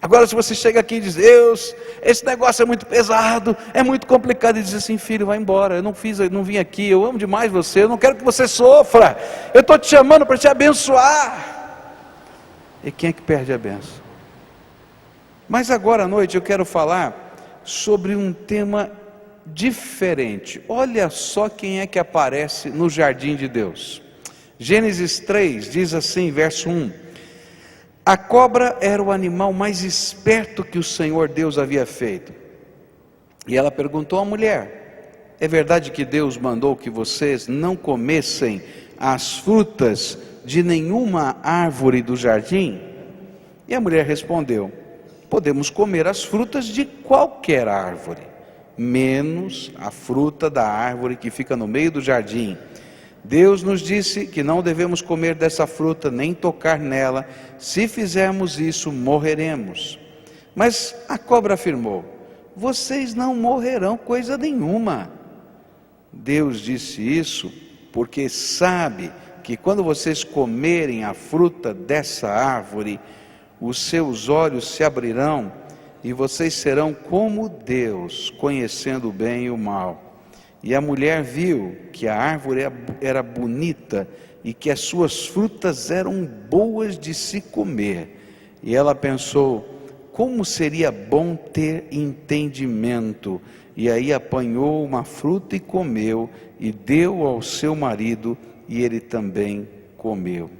Agora, se você chega aqui e diz: Deus, esse negócio é muito pesado, é muito complicado, e diz assim: filho, vai embora, eu não vim aqui, eu amo demais você, eu não quero que você sofra, eu estou te chamando para te abençoar. E quem é que perde a bênção? Mas agora à noite eu quero falar sobre um tema diferente. Olha só quem é que aparece no jardim de Deus. Gênesis 3 diz assim, verso 1: a cobra era o animal mais esperto que o Senhor Deus havia feito. E ela perguntou à mulher: é verdade que Deus mandou que vocês não comessem as frutas de nenhuma árvore do jardim? E a mulher respondeu: podemos comer as frutas de qualquer árvore, menos a fruta da árvore que fica no meio do jardim. Deus nos disse que não devemos comer dessa fruta, nem tocar nela. Se fizermos isso, morreremos. Mas a cobra afirmou: vocês não morrerão coisa nenhuma. Deus disse isso porque sabe que quando vocês comerem a fruta dessa árvore, os seus olhos se abrirão e vocês serão como Deus, conhecendo o bem e o mal. E a mulher viu que a árvore era bonita e que as suas frutas eram boas de se comer. E ela pensou: como seria bom ter entendimento. E aí apanhou uma fruta e comeu, e deu ao seu marido, e ele também comeu.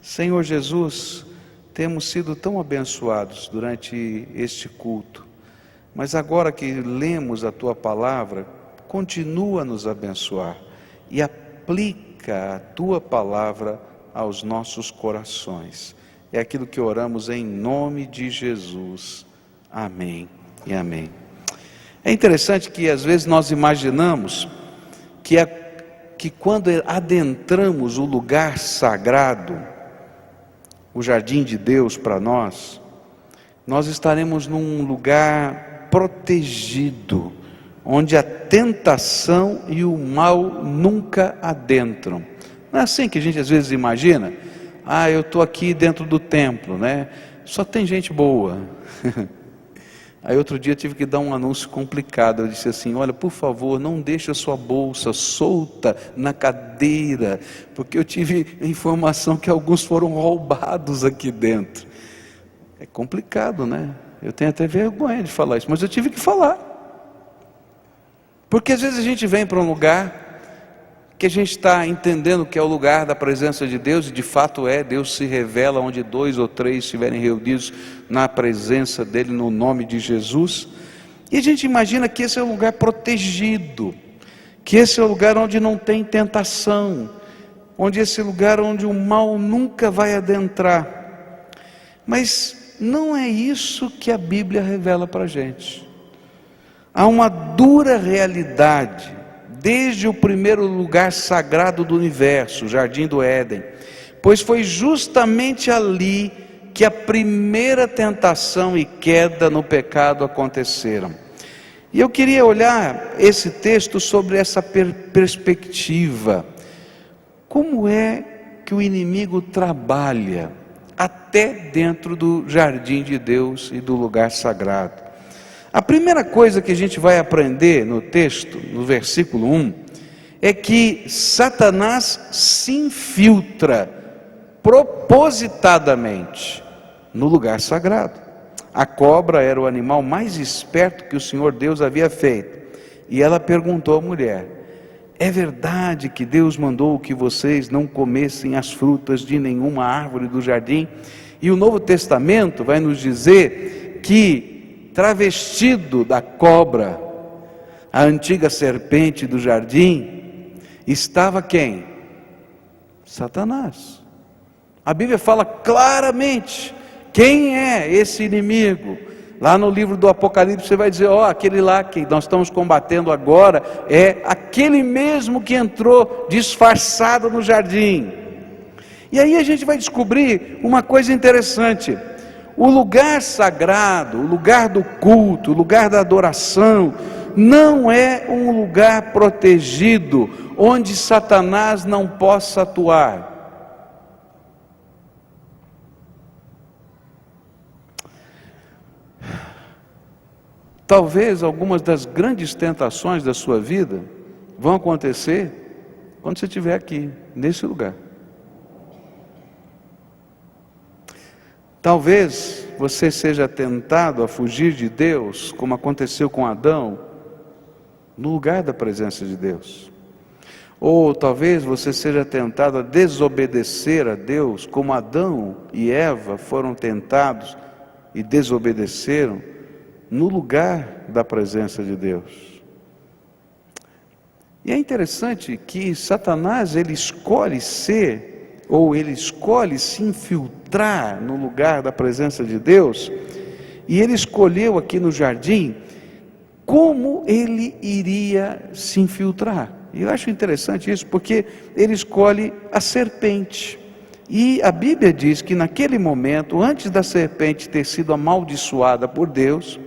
Senhor Jesus, temos sido tão abençoados durante este culto, mas agora que lemos a Tua palavra, continua a nos abençoar e aplica a Tua palavra aos nossos corações. É aquilo que oramos em nome de Jesus. Amém e amém. É interessante que às vezes nós imaginamos que quando adentramos o lugar sagrado, o jardim de Deus para nós estaremos num lugar protegido, onde a tentação e o mal nunca adentram. Não é assim que a gente às vezes imagina? Eu estou aqui dentro do templo, né? Só tem gente boa. Aí outro dia tive que dar um anúncio complicado. Eu disse assim: olha, por favor, não deixe a sua bolsa solta na cadeira, porque eu tive informação que alguns foram roubados aqui dentro. É complicado, né? Eu tenho até vergonha de falar isso, mas eu tive que falar. Porque às vezes a gente vem para um lugar que a gente está entendendo que é o lugar da presença de Deus, e de fato é. Deus se revela onde 2 ou 3 estiverem reunidos na presença dEle, no nome de Jesus. E a gente imagina que esse é um lugar protegido, que esse é o lugar onde não tem tentação, onde esse é o lugar onde o mal nunca vai adentrar. Mas não é isso que a Bíblia revela para a gente. Há uma dura realidade desde o primeiro lugar sagrado do universo, o Jardim do Éden, pois foi justamente ali que a primeira tentação e queda no pecado aconteceram. E eu queria olhar esse texto sobre essa perspectiva. Como é que o inimigo trabalha até dentro do jardim de Deus e do lugar sagrado? A primeira coisa que a gente vai aprender no texto, no versículo 1, é que Satanás se infiltra propositadamente no lugar sagrado. A cobra era o animal mais esperto que o Senhor Deus havia feito. E ela perguntou à mulher: é verdade que Deus mandou que vocês não comessem as frutas de nenhuma árvore do jardim? E o Novo Testamento vai nos dizer que, travestido da cobra, a antiga serpente do jardim, estava quem? Satanás. A Bíblia fala claramente quem é esse inimigo. Lá no livro do Apocalipse você vai dizer: aquele lá que nós estamos combatendo agora é aquele mesmo que entrou disfarçado no jardim. E aí a gente vai descobrir uma coisa interessante. O lugar sagrado, o lugar do culto, o lugar da adoração, não é um lugar protegido, onde Satanás não possa atuar. Talvez algumas das grandes tentações da sua vida vão acontecer quando você estiver aqui, nesse lugar. Talvez você seja tentado a fugir de Deus, como aconteceu com Adão, no lugar da presença de Deus. Ou talvez você seja tentado a desobedecer a Deus, como Adão e Eva foram tentados e desobedeceram, no lugar da presença de Deus. E é interessante que Satanás, ele escolhe ser, ou ele escolhe se infiltrar no lugar da presença de Deus, e ele escolheu aqui no jardim como ele iria se infiltrar. E eu acho interessante isso, porque ele escolhe a serpente. E a Bíblia diz que naquele momento, antes da serpente ter sido amaldiçoada por Deus,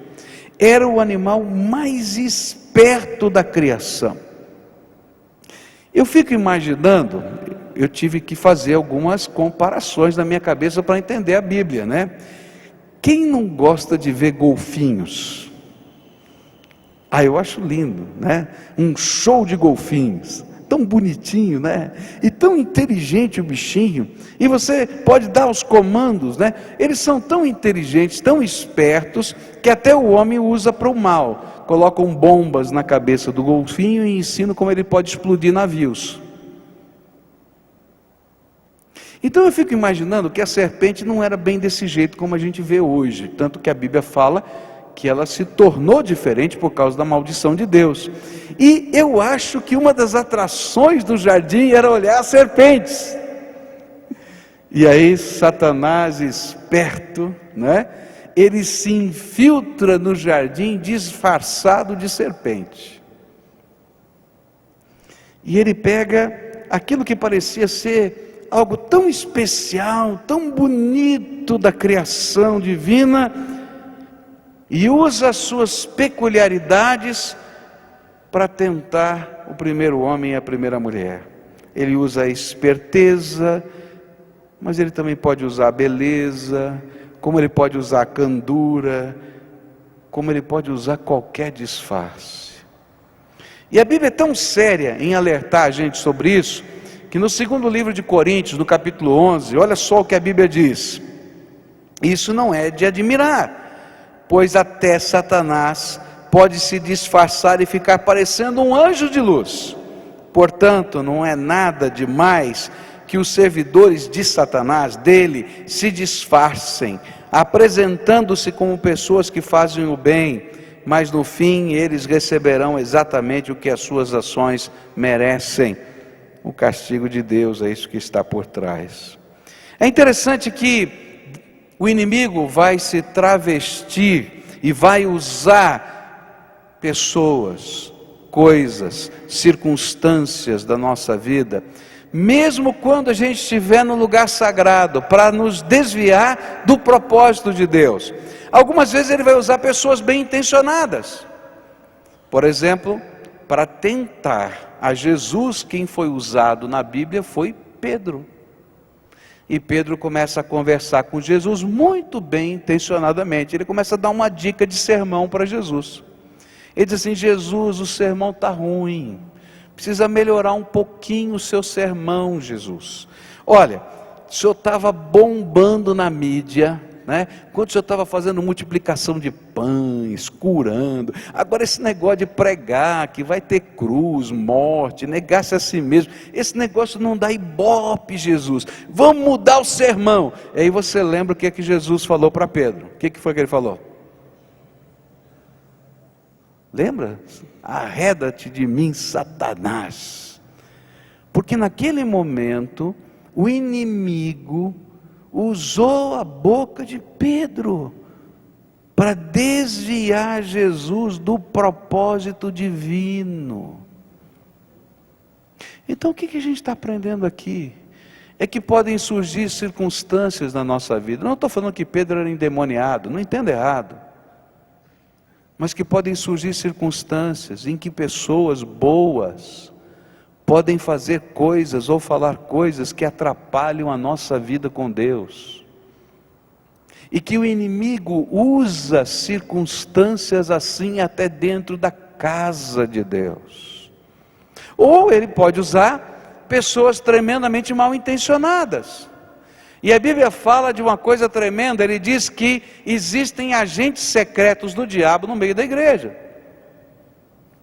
era o animal mais esperto da criação. Eu fico imaginando, eu tive que fazer algumas comparações na minha cabeça para entender a Bíblia, né? Quem não gosta de ver golfinhos? Eu acho lindo, né? Um show de golfinhos, tão bonitinho, né? E tão inteligente o bichinho, e você pode dar os comandos, né? Eles são tão inteligentes, tão espertos, que até o homem usa para o mal. Colocam bombas na cabeça do golfinho e ensinam como ele pode explodir navios. Então eu fico imaginando que a serpente não era bem desse jeito como a gente vê hoje, tanto que a Bíblia fala que ela se tornou diferente por causa da maldição de Deus. E eu acho que uma das atrações do jardim era olhar as serpentes. E aí Satanás, esperto, né? Ele se infiltra no jardim disfarçado de serpente. E ele pega aquilo que parecia ser algo tão especial, tão bonito da criação divina, e usa as suas peculiaridades para tentar o primeiro homem e a primeira mulher. Ele usa a esperteza, mas ele também pode usar a beleza, como ele pode usar a candura, como ele pode usar qualquer disfarce. E a Bíblia é tão séria em alertar a gente sobre isso, que no segundo livro de Coríntios, no capítulo 11, olha só o que a Bíblia diz. Isso não é de admirar, pois até Satanás pode se disfarçar e ficar parecendo um anjo de luz. Portanto, não é nada demais que os servidores de Satanás, dele, se disfarcem, apresentando-se como pessoas que fazem o bem, mas no fim eles receberão exatamente o que as suas ações merecem. O castigo de Deus é isso que está por trás. É interessante que o inimigo vai se travestir e vai usar pessoas, coisas, circunstâncias da nossa vida, mesmo quando a gente estiver no lugar sagrado, para nos desviar do propósito de Deus. Algumas vezes ele vai usar pessoas bem intencionadas. Por exemplo, para tentar a Jesus, quem foi usado na Bíblia foi Pedro. E Pedro começa a conversar com Jesus muito bem intencionadamente. Ele começa a dar uma dica de sermão para Jesus. Ele diz assim: Jesus, o sermão está ruim, precisa melhorar um pouquinho o seu sermão, Jesus. Olha, o senhor estava bombando na mídia, né? Quando o senhor estava fazendo multiplicação de pães, curando, agora esse negócio de pregar, que vai ter cruz, morte, negar-se a si mesmo, esse negócio não dá ibope, Jesus, vamos mudar o sermão. E aí você lembra o que é que Jesus falou para Pedro? O que foi que ele falou? Lembra? Arreda-te de mim, Satanás. Porque naquele momento o inimigo usou a boca de Pedro para desviar Jesus do propósito divino. Então o que a gente está aprendendo aqui? É que podem surgir circunstâncias na nossa vida. Não estou falando que Pedro era endemoniado, não entenda errado. Mas que podem surgir circunstâncias em que pessoas boas podem fazer coisas ou falar coisas que atrapalham a nossa vida com Deus. e que o inimigo usa circunstâncias assim até dentro da casa de Deus. Ou ele pode usar pessoas tremendamente mal intencionadas. E a Bíblia fala de uma coisa tremenda, ele diz que existem agentes secretos do diabo no meio da igreja,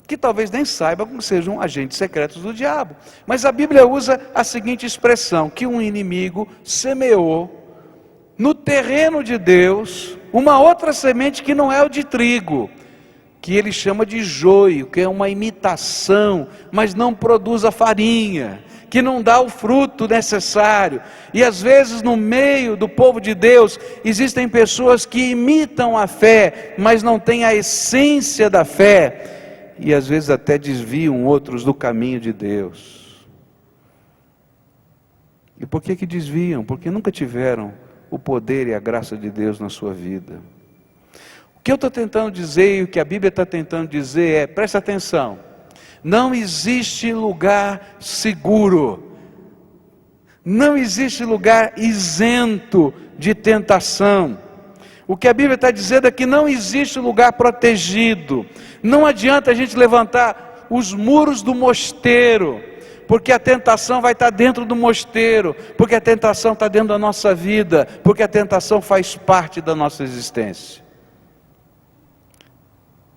que talvez nem saibam que sejam agentes secretos do diabo. Mas a Bíblia usa a seguinte expressão, que um inimigo semeou no terreno de Deus uma outra semente que não é o de trigo, que ele chama de joio, que é uma imitação, mas não produz a farinha, que não dá o fruto necessário. E às vezes no meio do povo de Deus existem pessoas que imitam a fé, mas não têm a essência da fé, e às vezes até desviam outros do caminho de Deus. E por que desviam? Porque nunca tiveram o poder e a graça de Deus na sua vida. O que eu estou tentando dizer e o que a Bíblia está tentando dizer é, presta atenção, não existe lugar seguro, não existe lugar isento de tentação. O que a Bíblia está dizendo é que não existe lugar protegido. Não adianta a gente levantar os muros do mosteiro, porque a tentação vai estar dentro do mosteiro, porque a tentação está dentro da nossa vida, porque a tentação faz parte da nossa existência.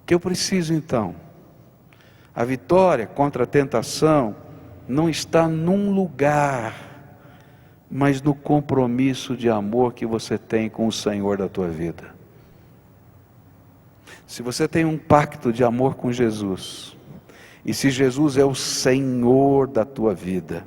O que eu preciso então? A vitória contra a tentação não está num lugar, mas no compromisso de amor que você tem com o Senhor da tua vida. Se você tem um pacto de amor com Jesus, e se Jesus é o Senhor da tua vida,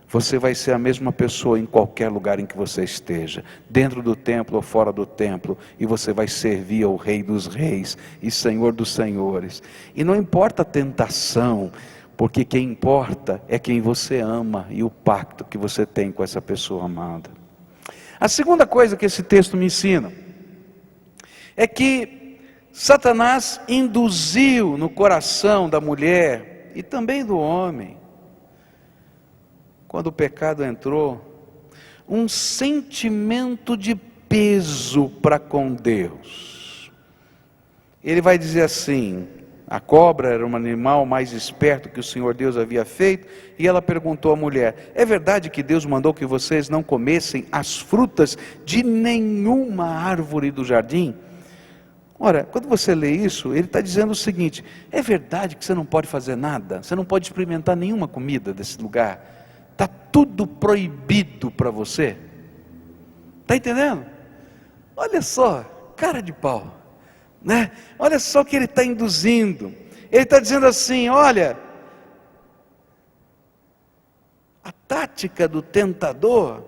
você vai ser a mesma pessoa em qualquer lugar em que você esteja, dentro do templo ou fora do templo, e você vai servir ao Rei dos Reis e Senhor dos Senhores. E não importa a tentação, porque quem importa é quem você ama e o pacto que você tem com essa pessoa amada. A segunda coisa que esse texto me ensina é que Satanás induziu no coração da mulher e também do homem, quando o pecado entrou, um sentimento de peso para com Deus. Ele vai dizer assim: a cobra era um animal mais esperto que o Senhor Deus havia feito, e ela perguntou à mulher: é verdade que Deus mandou que vocês não comessem as frutas de nenhuma árvore do jardim? Ora, quando você lê isso, ele está dizendo o seguinte: é verdade que você não pode fazer nada, você não pode experimentar nenhuma comida desse lugar, está tudo proibido para você? Está entendendo? Olha só, cara de pau, né? Olha só o que ele está induzindo. Ele está dizendo assim: olha, a tática do tentador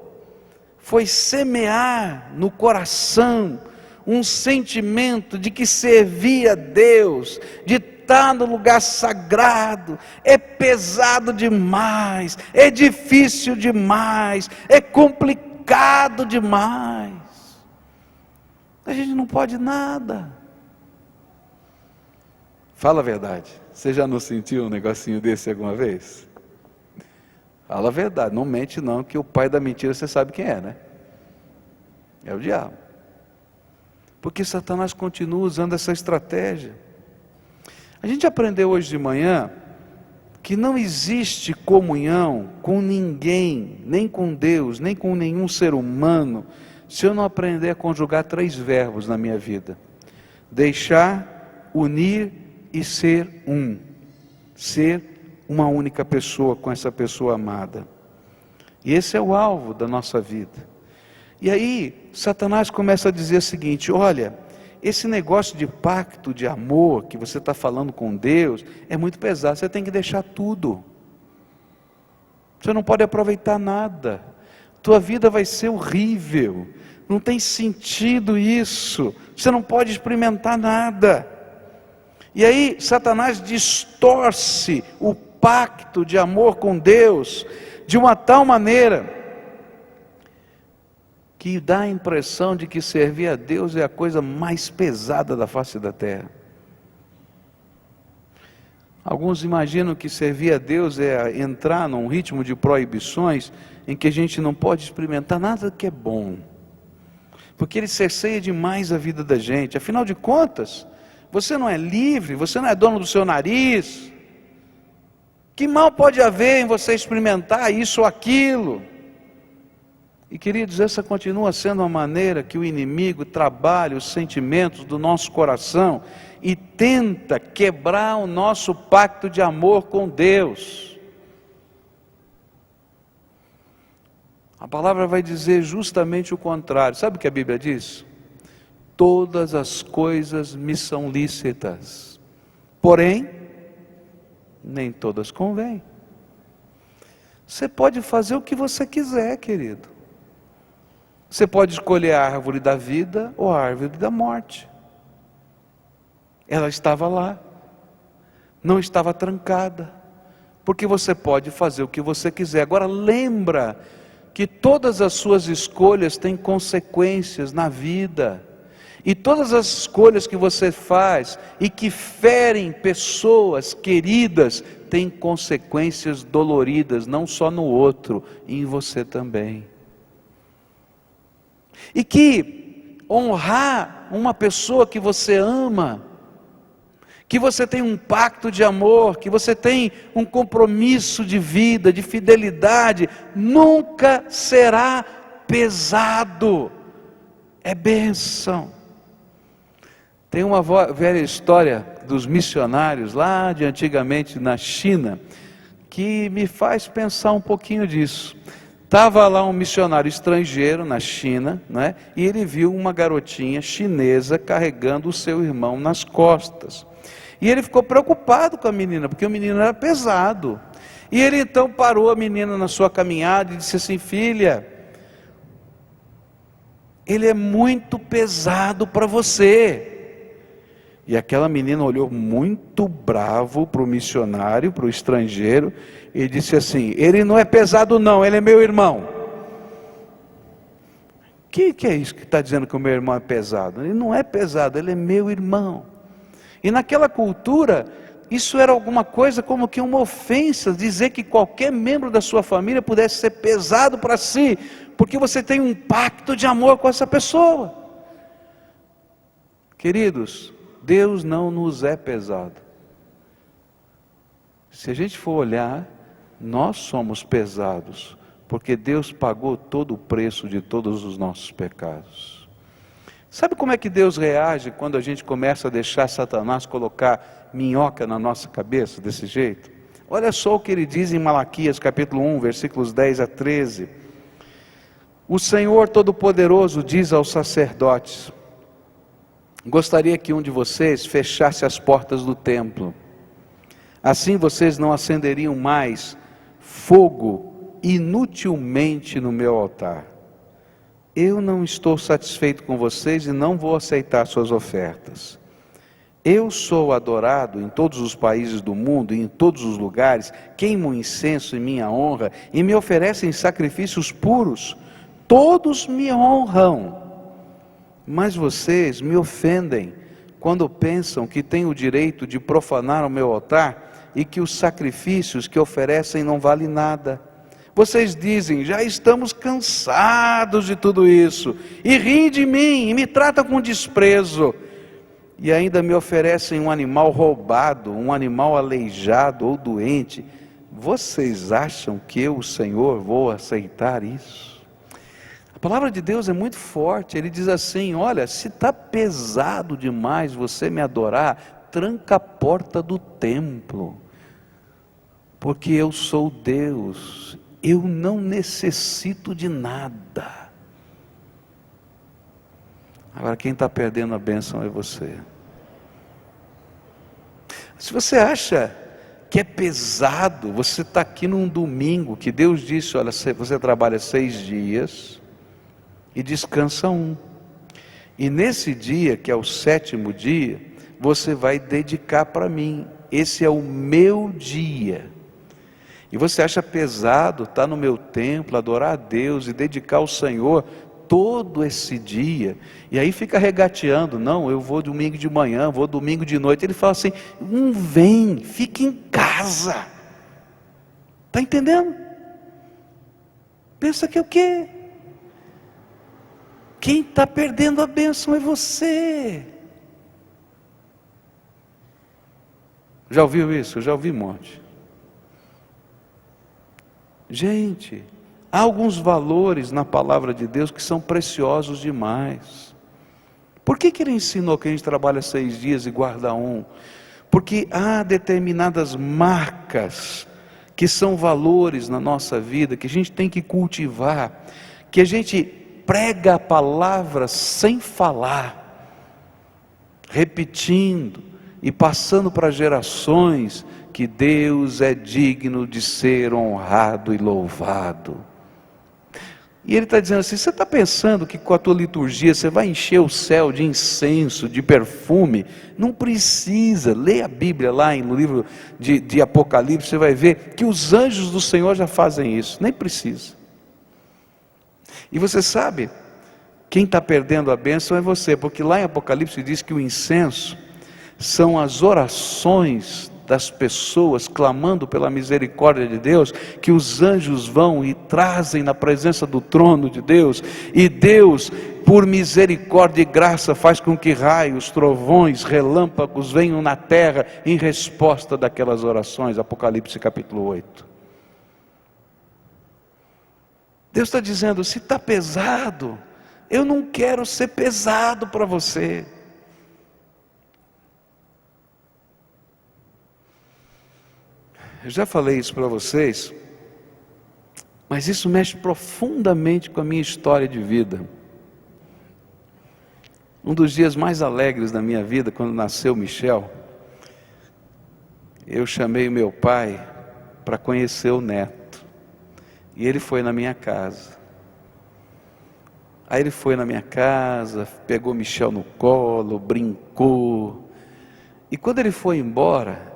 foi semear no coração um sentimento de que servir a Deus, de estar no lugar sagrado, é pesado demais, é difícil demais, é complicado demais, a gente não pode nada. Fala a verdade, você já não sentiu um negocinho desse alguma vez? Fala a verdade, não mente não, que o pai da mentira você sabe quem é, né? É o diabo. Porque Satanás continua usando essa estratégia. A gente aprendeu hoje de manhã que não existe comunhão com ninguém, nem com Deus, nem com nenhum ser humano, se eu não aprender a conjugar 3 verbos na minha vida: deixar, unir e ser um. Ser uma única pessoa com essa pessoa amada. E esse é o alvo da nossa vida. E aí, Satanás começa a dizer o seguinte: olha, esse negócio de pacto, de amor, que você está falando com Deus, é muito pesado, você tem que deixar tudo. Você não pode aproveitar nada, tua vida vai ser horrível, não tem sentido isso, você não pode experimentar nada. E aí, Satanás distorce o pacto de amor com Deus, de uma tal maneira que dá a impressão de que servir a Deus é a coisa mais pesada da face da terra. Alguns imaginam que servir a Deus é entrar num ritmo de proibições, em que a gente não pode experimentar nada que é bom. porque ele cerceia demais a vida da gente. Afinal de contas, você não é livre, você não é dono do seu nariz. Que mal pode haver em você experimentar isso ou aquilo? E queridos, essa continua sendo uma maneira que o inimigo trabalha os sentimentos do nosso coração e tenta quebrar o nosso pacto de amor com Deus. A palavra vai dizer justamente o contrário. Sabe o que a Bíblia diz? Todas as coisas me são lícitas, porém, nem todas convêm. Você pode fazer o que você quiser, querido. Você pode escolher a árvore da vida ou a árvore da morte. Ela estava lá, não estava trancada, porque você pode fazer o que você quiser. Agora lembra que todas as suas escolhas têm consequências na vida, e todas as escolhas que você faz e que ferem pessoas queridas têm consequências doloridas, não só no outro, e em você também. E que honrar uma pessoa que você ama, que você tem um pacto de amor, que você tem um compromisso de vida, de fidelidade, nunca será pesado, é bênção. Tem uma velha história dos missionários lá de antigamente na China, que me faz pensar um pouquinho disso. Estava lá um missionário estrangeiro na China, né? E ele viu uma garotinha chinesa carregando o seu irmão nas costas. E ele ficou preocupado com a menina, porque o menino era pesado. E ele então parou a menina na sua caminhada e disse assim: filha, ele é muito pesado para você. E aquela menina olhou muito bravo para o missionário, para o estrangeiro, e disse assim: ele não é pesado não, ele é meu irmão. Que é isso que está dizendo que o meu irmão é pesado? Ele não é pesado, ele é meu irmão. E naquela cultura, isso era alguma coisa como que uma ofensa, dizer que qualquer membro da sua família pudesse ser pesado para si, porque você tem um pacto de amor com essa pessoa. Queridos, Deus não nos é pesado. Se a gente for olhar, nós somos pesados, porque Deus pagou todo o preço de todos os nossos pecados. Sabe como é que Deus reage quando a gente começa a deixar Satanás colocar minhoca na nossa cabeça desse jeito? Olha só o que ele diz em Malaquias capítulo 1, versículos 10 a 13. O Senhor Todo-Poderoso diz aos sacerdotes: gostaria que um de vocês fechasse as portas do templo. Assim vocês não acenderiam mais fogo inutilmente no meu altar. Eu não estou satisfeito com vocês e não vou aceitar suas ofertas. Eu sou adorado em todos os países do mundo e em todos os lugares, queimam incenso em minha honra e me oferecem sacrifícios puros. Todos me honram. Mas vocês me ofendem quando pensam que têm o direito de profanar o meu altar e que os sacrifícios que oferecem não valem nada. Vocês dizem: já estamos cansados de tudo isso, e riem de mim, e me tratam com desprezo, e ainda me oferecem um animal roubado, um animal aleijado ou doente. Vocês acham que eu, o Senhor, vou aceitar isso? A palavra de Deus é muito forte. Ele diz assim: olha, se está pesado demais você me adorar, tranca a porta do templo, porque eu sou Deus, eu não necessito de nada. Agora quem está perdendo a bênção é você. Se você acha que é pesado, você está aqui num domingo, que Deus disse: olha, você trabalha 6 dias e descansa 1. E nesse dia, que é o 7º dia, você vai dedicar para mim. Esse é o meu dia. E você acha pesado estar no meu templo, adorar a Deus e dedicar ao Senhor todo esse dia, e aí fica regateando: não, eu vou domingo de manhã, vou domingo de noite. Ele fala assim: não vem, fica em casa. Está entendendo? Pensa que é o quê? Quem está perdendo a bênção é você. Já ouviu isso? Eu já ouvi um monte. Gente, há alguns valores na palavra de Deus que são preciosos demais. Por que ele ensinou que a gente trabalha 6 dias e guarda um? Porque há determinadas marcas que são valores na nossa vida, que a gente tem que cultivar, que a gente prega a palavra sem falar, repetindo e passando para gerações que Deus é digno de ser honrado e louvado. E ele está dizendo assim: você está pensando que com a tua liturgia você vai encher o céu de incenso, de perfume? Não precisa. Leia a Bíblia lá no livro de Apocalipse, você vai ver que os anjos do Senhor já fazem isso, nem precisa. E você sabe, quem está perdendo a bênção é você, porque lá em Apocalipse diz que o incenso são as orações das pessoas clamando pela misericórdia de Deus, que os anjos vão e trazem na presença do trono de Deus, e Deus, por misericórdia e graça, faz com que raios, trovões, relâmpagos venham na terra em resposta daquelas orações. Apocalipse capítulo 8. Deus está dizendo: se está pesado, eu não quero ser pesado para você. Eu já falei isso para vocês, mas isso mexe profundamente com a minha história de vida. Um dos dias mais alegres da minha vida, quando nasceu Michel, eu chamei meu pai para conhecer o neto, e ele foi na minha casa. Aí ele foi na minha casa, pegou Michel no colo, brincou, e quando ele foi embora,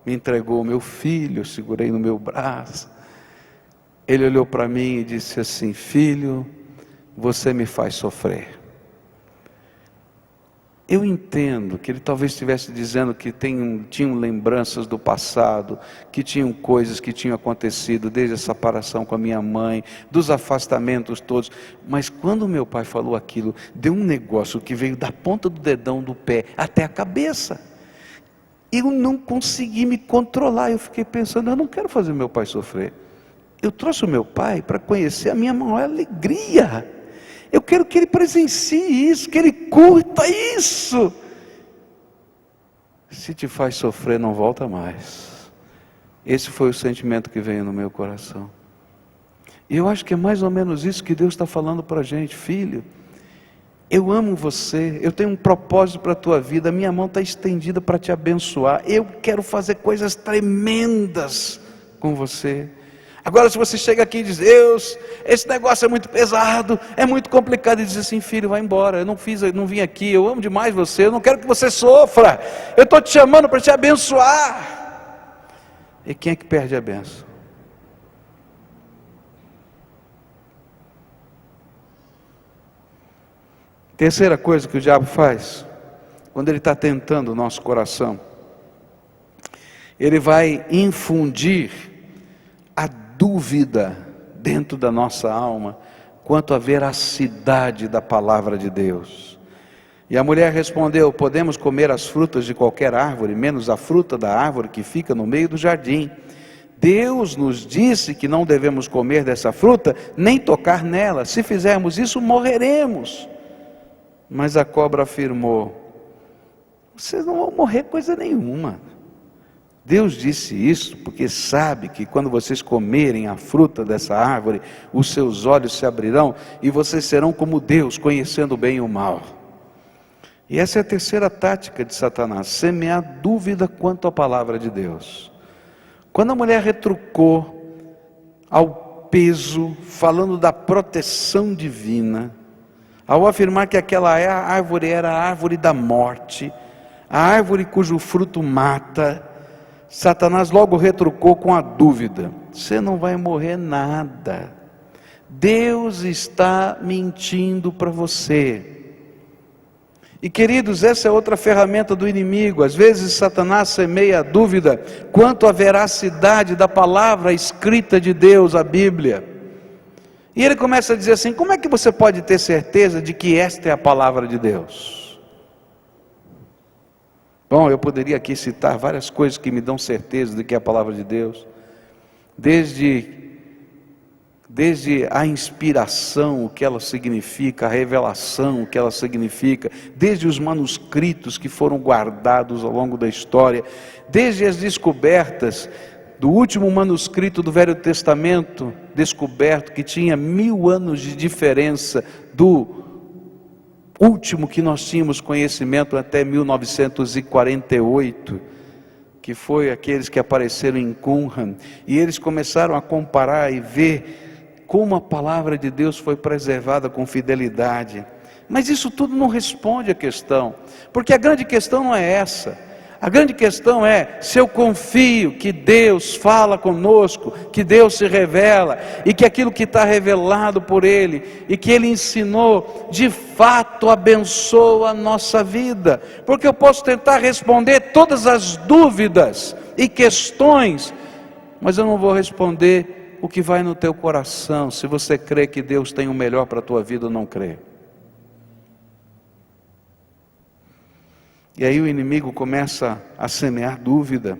me entregou o meu filho, eu segurei no meu braço. Ele olhou para mim e disse assim: filho, você me faz sofrer. Eu entendo que ele talvez estivesse dizendo que tinham lembranças do passado, que tinham coisas que tinham acontecido desde a separação com a minha mãe, dos afastamentos todos. Mas quando meu pai falou aquilo, deu um negócio que veio da ponta do dedão do pé até a cabeça. Eu não consegui me controlar. Eu fiquei pensando: eu não quero fazer meu pai sofrer. Eu trouxe o meu pai para conhecer a minha maior alegria. Eu quero que ele presencie isso, que ele curta isso. Se te faz sofrer, não volta mais. Esse foi o sentimento que veio no meu coração. E eu acho que é mais ou menos isso que Deus está falando para a gente: filho, eu amo você, eu tenho um propósito para a tua vida, a minha mão está estendida para te abençoar, eu quero fazer coisas tremendas com você. Agora, se você chega aqui e diz: Deus, esse negócio é muito pesado, é muito complicado, e diz assim: filho, vai embora, eu não vim aqui, eu amo demais você, eu não quero que você sofra, eu estou te chamando para te abençoar. E quem é que perde a bênção? Terceira coisa que o diabo faz, quando ele está tentando o nosso coração, ele vai infundir a dúvida dentro da nossa alma quanto à veracidade da palavra de Deus. E a mulher respondeu: podemos comer as frutas de qualquer árvore, menos a fruta da árvore que fica no meio do jardim. Deus nos disse que não devemos comer dessa fruta, nem tocar nela. Se fizermos isso, morreremos. Mas a cobra afirmou: vocês não vão morrer coisa nenhuma. Deus disse isso porque sabe que quando vocês comerem a fruta dessa árvore, os seus olhos se abrirão e vocês serão como Deus, conhecendo o bem e o mal. E essa é a terceira tática de Satanás: semear dúvida quanto à palavra de Deus. Quando a mulher retrucou ao peso, falando da proteção divina, ao afirmar que aquela árvore era a árvore da morte, a árvore cujo fruto mata, Satanás logo retrucou com a dúvida: você não vai morrer nada, Deus está mentindo para você. E queridos, essa é outra ferramenta do inimigo. Às vezes Satanás semeia a dúvida quanto à veracidade da palavra escrita de Deus, a Bíblia. E ele começa a dizer assim: como é que você pode ter certeza de que esta é a palavra de Deus? Bom, eu poderia aqui citar várias coisas que me dão certeza de que é a palavra de Deus. Desde a inspiração, o que ela significa, a revelação, o que ela significa, desde os manuscritos que foram guardados ao longo da história, desde as descobertas do último manuscrito do Velho Testamento, descoberto, que tinha 1000 anos de diferença do último que nós tínhamos conhecimento até 1948, que foi aqueles que apareceram em Qumran, e eles começaram a comparar e ver como a palavra de Deus foi preservada com fidelidade. Mas isso tudo não responde à questão, porque a grande questão não é essa. A grande questão é se eu confio que Deus fala conosco, que Deus se revela, e que aquilo que está revelado por Ele, e que Ele ensinou, de fato abençoa a nossa vida. Porque eu posso tentar responder todas as dúvidas e questões, mas eu não vou responder o que vai no teu coração, se você crê que Deus tem o melhor para a tua vida ou não crê. E aí o inimigo começa a semear dúvida.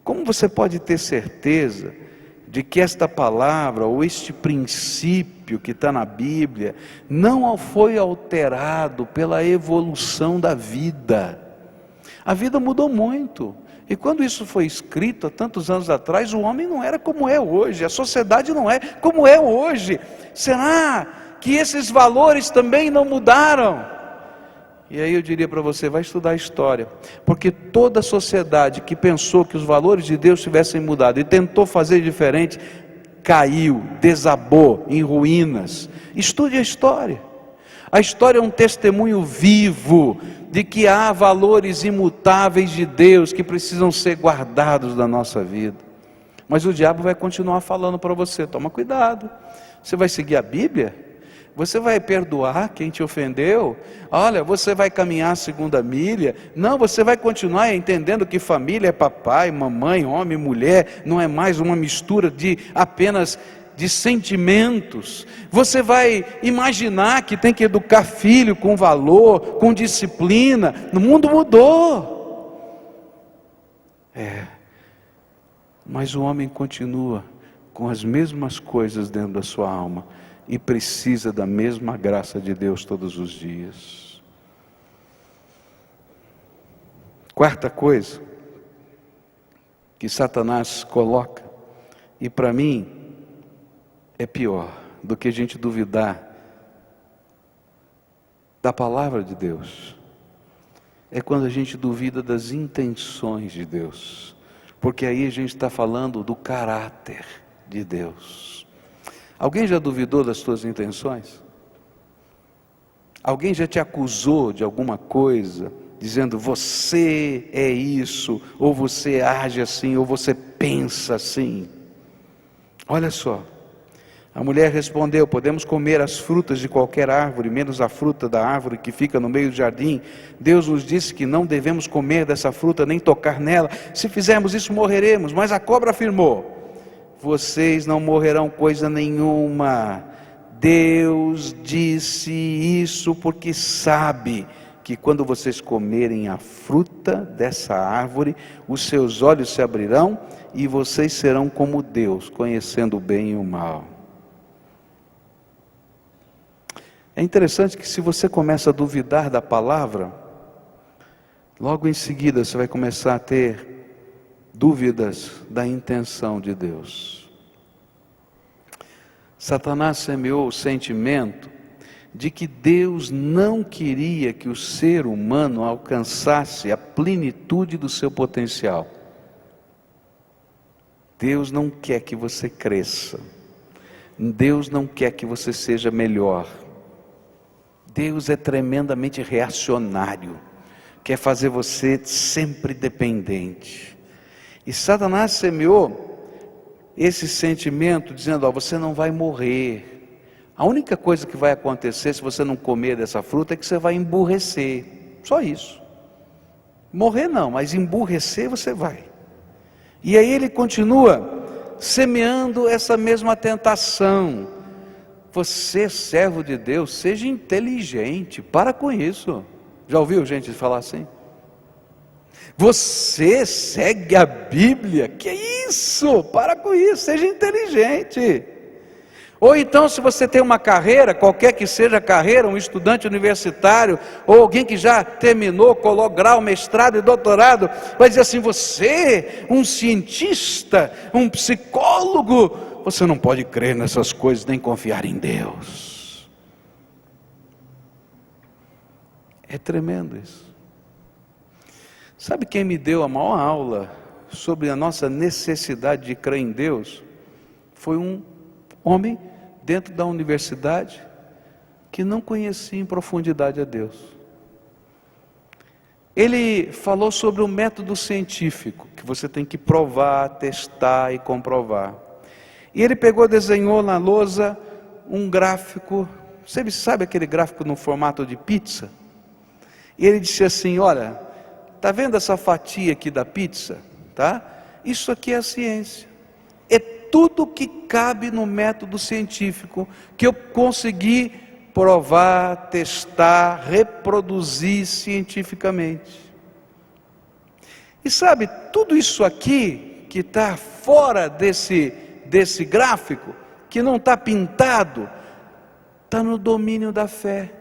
Como você pode ter certeza de que esta palavra, ou este princípio que está na Bíblia, não foi alterado pela evolução da vida? A vida mudou muito. E quando isso foi escrito há tantos anos atrás, o homem não era como é hoje, a sociedade não é como é hoje. Será que esses valores também não mudaram? E aí eu diria para você, vai estudar a história, porque toda a sociedade que pensou que os valores de Deus tivessem mudado e tentou fazer diferente, caiu, desabou em ruínas. Estude a história. A história é um testemunho vivo de que há valores imutáveis de Deus que precisam ser guardados da nossa vida. Mas o diabo vai continuar falando para você: toma cuidado, você vai seguir a Bíblia? Você vai perdoar quem te ofendeu? Olha, você vai caminhar a segunda milha? Não, você vai continuar entendendo que família é papai, mamãe, homem, mulher, não é mais uma mistura de apenas de sentimentos. Você vai imaginar que tem que educar filho com valor, com disciplina. O mundo mudou. Mas o homem continua com as mesmas coisas dentro da sua alma e precisa da mesma graça de Deus todos os dias. Quarta coisa que Satanás coloca, e para mim é pior do que a gente duvidar da palavra de Deus, é quando a gente duvida das intenções de Deus, porque aí a gente está falando do caráter de Deus. Alguém já duvidou das tuas intenções? Alguém já te acusou de alguma coisa, dizendo você é isso, ou você age assim, ou você pensa assim? Olha só, a mulher respondeu: podemos comer as frutas de qualquer árvore, menos a fruta da árvore que fica no meio do jardim. Deus nos disse que não devemos comer dessa fruta, nem tocar nela. Se fizermos isso, morreremos. Mas a cobra afirmou: vocês não morrerão coisa nenhuma. Deus disse isso porque sabe que quando vocês comerem a fruta dessa árvore, os seus olhos se abrirão e vocês serão como Deus, conhecendo o bem e o mal. É interessante que se você começa a duvidar da palavra, logo em seguida você vai começar a ter dúvidas da intenção de Deus. Satanás semeou o sentimento de que Deus não queria que o ser humano alcançasse a plenitude do seu potencial. Deus não quer que você cresça. Deus não quer que você seja melhor. Deus é tremendamente reacionário, quer fazer você sempre dependente. E Satanás semeou esse sentimento dizendo: você não vai morrer. A única coisa que vai acontecer se você não comer dessa fruta é que você vai emburrecer. Só isso. Morrer não, mas emburrecer você vai. E aí ele continua semeando essa mesma tentação. Você, servo de Deus, seja inteligente, para com isso. Já ouviu gente falar assim? Você segue a Bíblia, que isso? Para com isso, seja inteligente. Ou então, se você tem uma carreira, qualquer que seja a carreira, um estudante universitário, ou alguém que já terminou, colocou grau, mestrado e doutorado, vai dizer assim: você, um cientista, um psicólogo, você não pode crer nessas coisas, nem confiar em Deus. É tremendo isso. Sabe quem me deu a maior aula sobre a nossa necessidade de crer em Deus? Foi um homem dentro da universidade que não conhecia em profundidade a Deus. Ele falou sobre o método científico, que você tem que provar, testar e comprovar. E ele pegou, desenhou na lousa um gráfico, você sabe aquele gráfico no formato de pizza? E ele disse assim: olha, está vendo essa fatia aqui da pizza? Tá? Isso aqui é a ciência. É tudo que cabe no método científico, que eu consegui provar, testar, reproduzir cientificamente. E sabe, tudo isso aqui que está fora desse gráfico, que não está pintado, está no domínio da fé.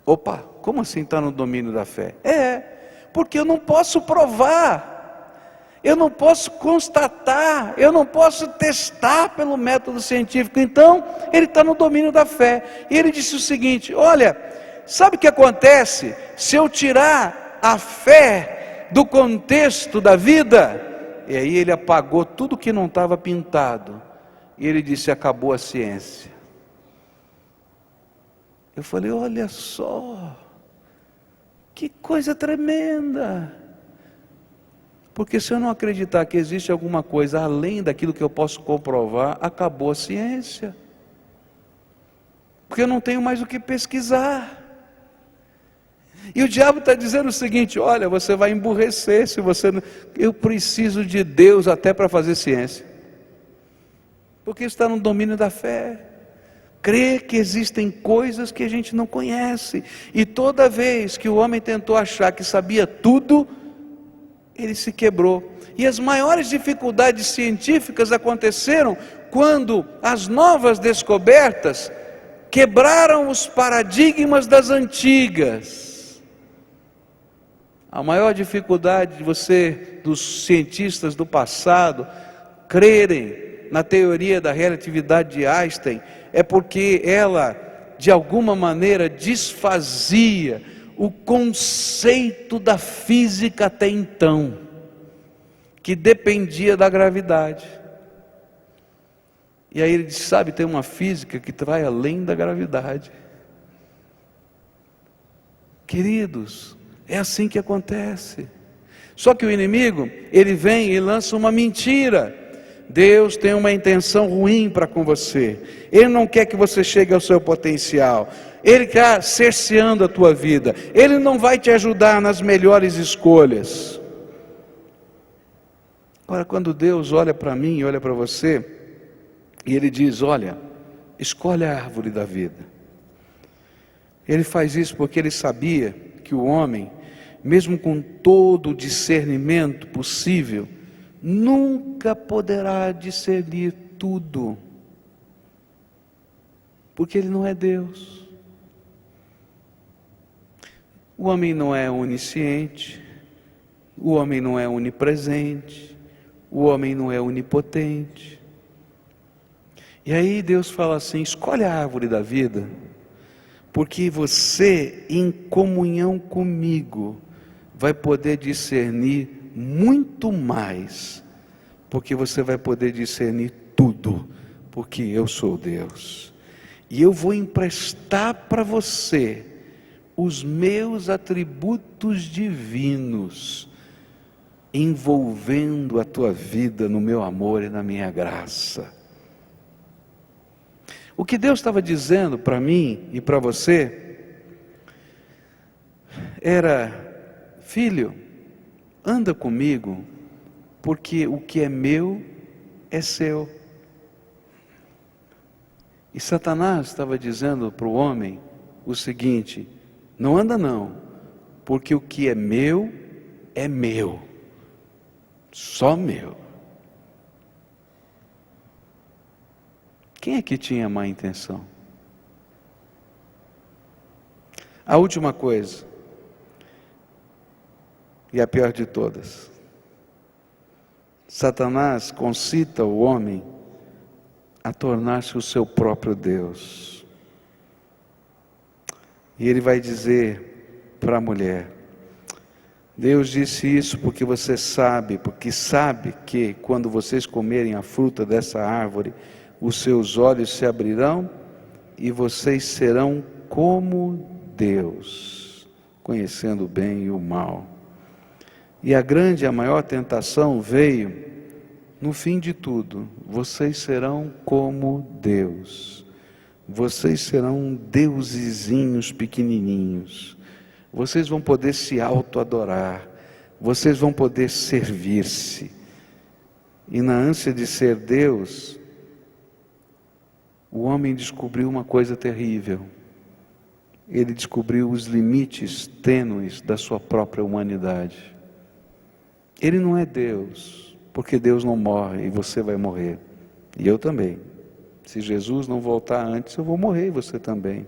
Opa, como assim está no domínio da fé? Porque eu não posso provar, eu não posso constatar, eu não posso testar pelo método científico. Então, ele está no domínio da fé. E ele disse o seguinte: olha, sabe o que acontece se eu tirar a fé do contexto da vida? E aí ele apagou tudo que não estava pintado, e ele disse: acabou a ciência. Eu falei: olha só, que coisa tremenda. Porque se eu não acreditar que existe alguma coisa além daquilo que eu posso comprovar, acabou a ciência. Porque eu não tenho mais o que pesquisar. E o diabo está dizendo o seguinte: olha, você vai emburrecer se você não... Eu preciso de Deus até para fazer ciência. Porque está no domínio da fé. Crer que existem coisas que a gente não conhece. E toda vez que o homem tentou achar que sabia tudo, ele se quebrou. E as maiores dificuldades científicas aconteceram quando as novas descobertas quebraram os paradigmas das antigas. A maior dificuldade dos cientistas do passado, crerem na teoria da relatividade de Einstein, é porque ela, de alguma maneira, desfazia o conceito da física até então, que dependia da gravidade. E aí ele disse: sabe, tem uma física que vai além da gravidade. Queridos, é assim que acontece. Só que o inimigo, ele vem e lança uma mentira. Deus tem uma intenção ruim para com você. Ele não quer que você chegue ao seu potencial. Ele está cerceando a tua vida. Ele não vai te ajudar nas melhores escolhas. Agora, quando Deus olha para mim e olha para você, e Ele diz: olha, escolhe a árvore da vida. Ele faz isso porque Ele sabia que o homem, mesmo com todo o discernimento possível, nunca poderá discernir tudo, porque ele não é Deus. O homem não é onisciente, o homem não é onipresente, o homem não é onipotente. E aí Deus fala assim: escolhe a árvore da vida, porque você, em comunhão comigo, vai poder discernir muito mais, porque você vai poder discernir tudo, porque eu sou Deus, e eu vou emprestar para você os meus atributos divinos, envolvendo a tua vida no meu amor e na minha graça. O que Deus estava dizendo para mim e para você era: filho, anda comigo, porque o que é meu é seu. E Satanás estava dizendo para o homem o seguinte: não anda não, porque o que é meu, só meu. Quem é que tinha má intenção? A última coisa, e a pior de todas, Satanás concita o homem a tornar-se o seu próprio Deus. E ele vai dizer para a mulher: Deus disse isso porque sabe que quando vocês comerem a fruta dessa árvore, os seus olhos se abrirão e vocês serão como Deus, conhecendo o bem e o mal. E a maior tentação veio no fim de tudo: vocês serão como Deus. Vocês serão deusezinhos pequenininhos. Vocês vão poder se auto-adorar. Vocês vão poder servir-se. E na ânsia de ser Deus, o homem descobriu uma coisa terrível. Ele descobriu os limites tênues da sua própria humanidade. Ele não é Deus, porque Deus não morre e você vai morrer. E eu também. Se Jesus não voltar antes, eu vou morrer e você também.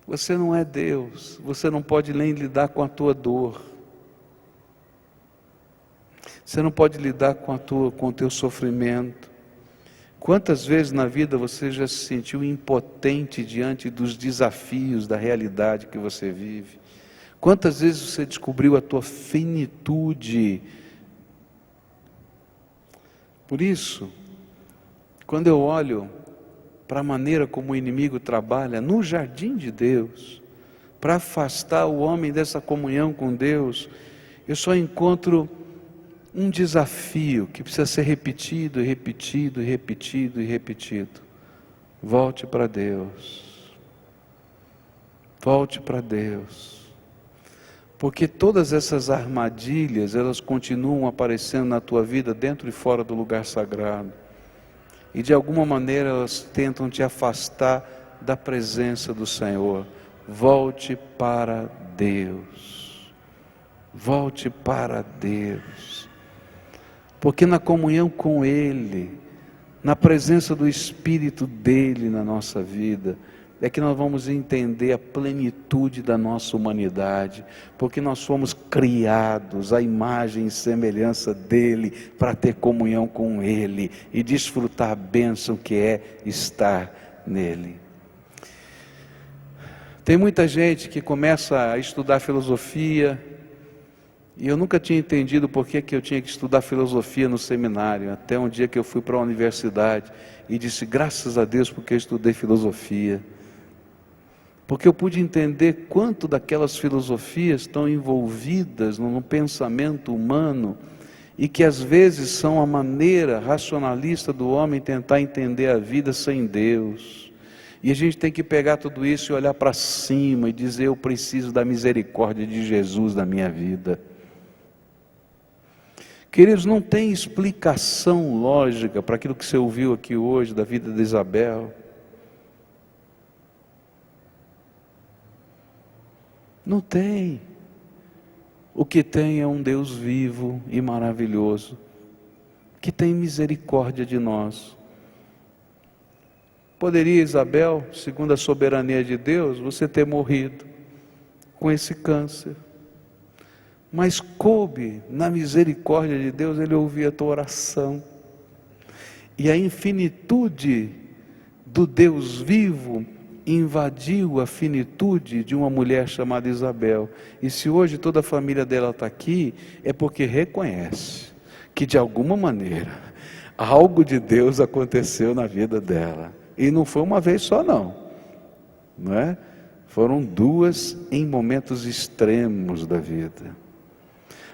Você não é Deus, você não pode nem lidar com a tua dor. Você não pode lidar com o teu sofrimento. Quantas vezes na vida você já se sentiu impotente diante dos desafios da realidade que você vive? Quantas vezes você descobriu a tua finitude? Por isso, quando eu olho para a maneira como o inimigo trabalha no jardim de Deus, para afastar o homem dessa comunhão com Deus, eu só encontro um desafio que precisa ser repetido e repetido e repetido e repetido. Volte para Deus. Volte para Deus. Porque todas essas armadilhas, elas continuam aparecendo na tua vida dentro e fora do lugar sagrado. E de alguma maneira elas tentam te afastar da presença do Senhor. Volte para Deus. Volte para Deus. Porque na comunhão com Ele, na presença do Espírito dEle na nossa vida, é que nós vamos entender a plenitude da nossa humanidade, porque nós fomos criados à imagem e semelhança dEle, para ter comunhão com Ele e desfrutar a bênção que é estar nele. Tem muita gente que começa a estudar filosofia, e eu nunca tinha entendido por que eu tinha que estudar filosofia no seminário, até um dia que eu fui para a universidade e disse: graças a Deus porque eu estudei filosofia. Porque eu pude entender quanto daquelas filosofias estão envolvidas no pensamento humano e que às vezes são a maneira racionalista do homem tentar entender a vida sem Deus. E a gente tem que pegar tudo isso e olhar para cima e dizer: eu preciso da misericórdia de Jesus na minha vida. Queridos, não tem explicação lógica para aquilo que você ouviu aqui hoje da vida de Isabel. Não tem. O que tem é um Deus vivo e maravilhoso, que tem misericórdia de nós. Poderia Isabel, segundo a soberania de Deus, você ter morrido com esse câncer. Mas coube na misericórdia de Deus Ele ouvir a tua oração. E a infinitude do Deus vivo invadiu a finitude de uma mulher chamada Isabel. E se hoje toda a família dela está aqui, é porque reconhece que de alguma maneira algo de Deus aconteceu na vida dela. E não foi uma vez só não é? Foram duas em momentos extremos da vida.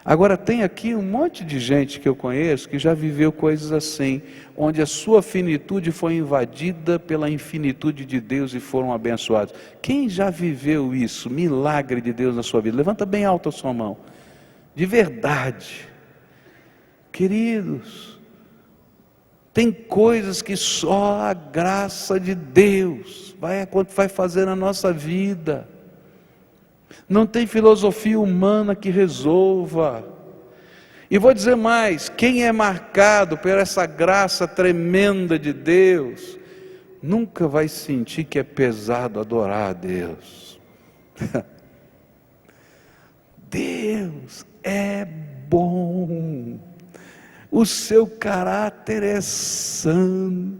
Agora tem aqui um monte de gente que eu conheço que já viveu coisas assim, onde a sua finitude foi invadida pela infinitude de Deus e foram abençoados. Quem já viveu isso? Milagre de Deus na sua vida? Levanta bem alto a sua mão. De verdade. Queridos, Tem coisas que só a graça de Deus vai fazer na nossa vida. Não tem filosofia humana que resolva. E vou dizer mais, quem é marcado por essa graça tremenda de Deus, nunca vai sentir que é pesado adorar a Deus. Deus é bom, o seu caráter é santo.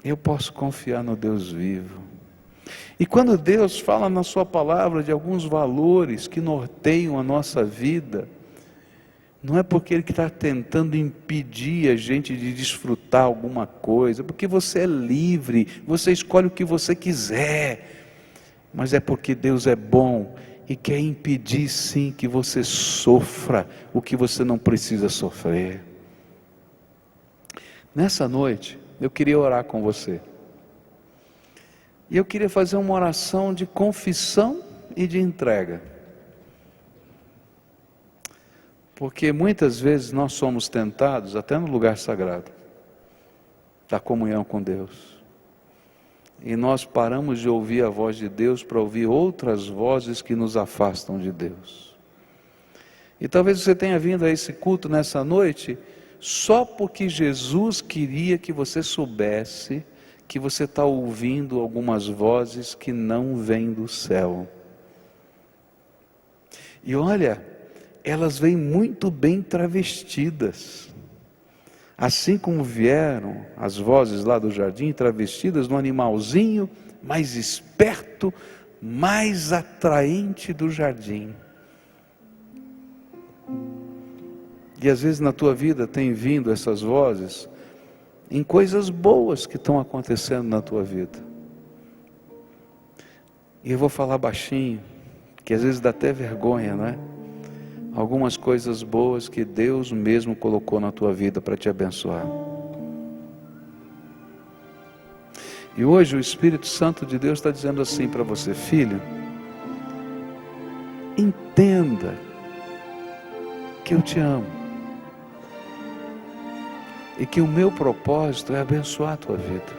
Eu posso confiar no Deus vivo. E quando Deus fala na sua palavra de alguns valores que norteiam a nossa vida, não é porque Ele está tentando impedir a gente de desfrutar alguma coisa, porque você é livre, você escolhe o que você quiser, mas é porque Deus é bom e quer impedir sim que você sofra o que você não precisa sofrer. Nessa noite, eu queria orar com você. E eu queria fazer uma oração de confissão e de entrega. Porque muitas vezes nós somos tentados, até no lugar sagrado, da comunhão com Deus. E nós paramos de ouvir a voz de Deus para ouvir outras vozes que nos afastam de Deus. E talvez você tenha vindo a esse culto nessa noite, só porque Jesus queria que você soubesse que você está ouvindo algumas vozes que não vêm do céu. E olha, elas vêm muito bem travestidas. Assim como vieram as vozes lá do jardim, travestidas no animalzinho mais esperto, mais atraente do jardim. E às vezes na tua vida tem vindo essas vozes em coisas boas que estão acontecendo na tua vida. E eu vou falar baixinho, que às vezes dá até vergonha, não é? Algumas coisas boas que Deus mesmo colocou na tua vida para te abençoar. E hoje o Espírito Santo de Deus está dizendo assim para você: filho, entenda que eu te amo. E que o meu propósito é abençoar a tua vida.